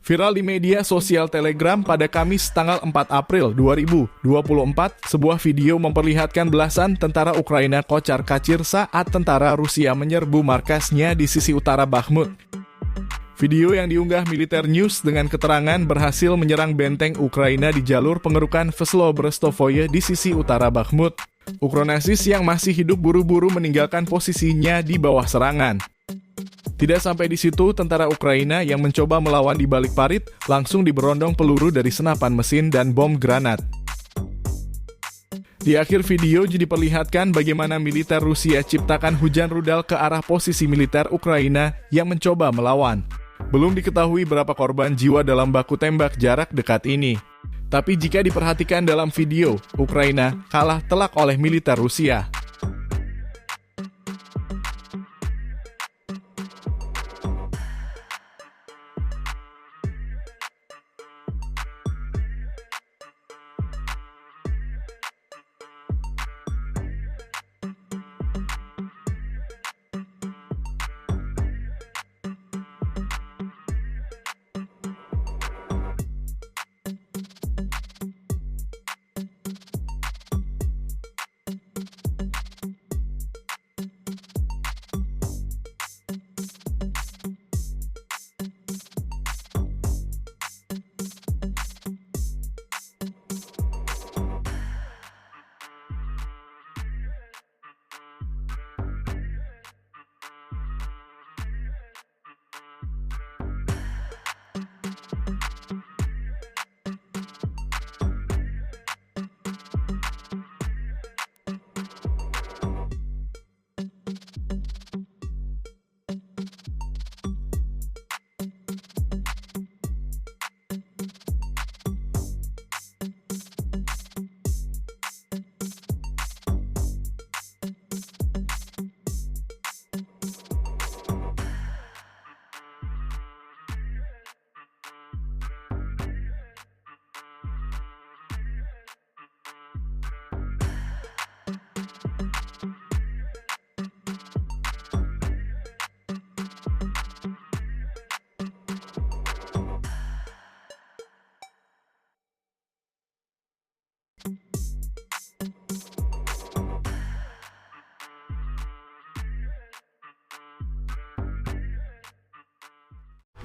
Viral di media sosial Telegram pada Kamis tanggal 4 April 2024, sebuah video memperlihatkan belasan tentara Ukraina kocar-kacir saat tentara Rusia menyerbu markasnya di sisi utara Bakhmut. Video yang diunggah Militer News dengan keterangan berhasil menyerang benteng Ukraina di jalur pengerukan Veslo-Brestovoye di sisi utara Bakhmut. Ukronesis yang masih hidup buru-buru meninggalkan posisinya di bawah serangan. Tidak sampai di situ, tentara Ukraina yang mencoba melawan di balik parit langsung diberondong peluru dari senapan mesin dan bom granat. Di akhir video diperlihatkan bagaimana militer Rusia ciptakan hujan rudal ke arah posisi militer Ukraina yang mencoba melawan. Belum diketahui berapa korban jiwa dalam baku tembak jarak dekat ini. Tapi jika diperhatikan dalam video, Ukraina kalah telak oleh militer Rusia.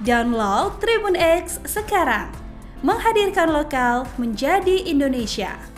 Download Tribun X sekarang, menghadirkan lokal menjadi Indonesia.